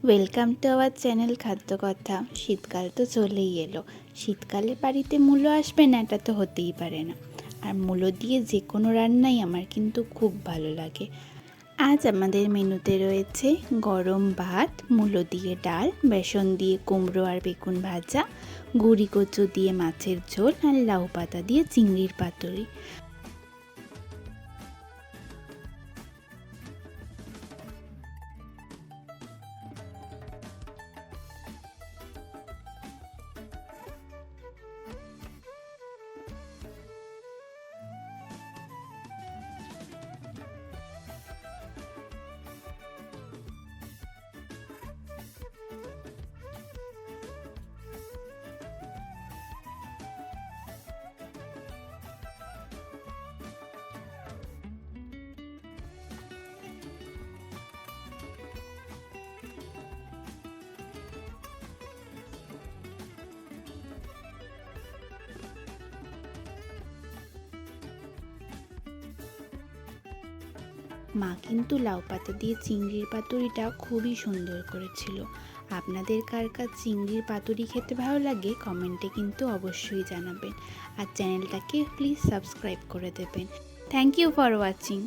Welcome to our channel খাদ্য কথা। শীতকাল তো চলেই এলো। শীতকালে বাড়িতে মূলো আসবে না এটা তো হতেই পারে না। আর মূলো দিয়ে যে কোনো রান্নাই আমার কিন্তু খুব ভালো লাগে। আজ আমাদের মেনুতে রয়েছে গরম ভাত, মূলো দিয়ে ডাল, বেসন দিয়ে কুমড়ো আর বেগুন ভাজা, গুঁড়ি কচু দিয়ে মাছের ঝোল আর লাউ পাতা দিয়ে চিংড়ির পাতুরি। মা কিন্তু লাউ পাতা দিয়ে চিংড়ির পাতুরিটা খুবই সুন্দর করেছিল। আপনাদের কার কার চিংড়ির পাতুরি খেতে ভালো লাগে কমেন্টে কিন্তু অবশ্যই জানাবেন। আর চ্যানেলটাকে প্লিজ সাবস্ক্রাইব করে দেবেন। Thank you for watching.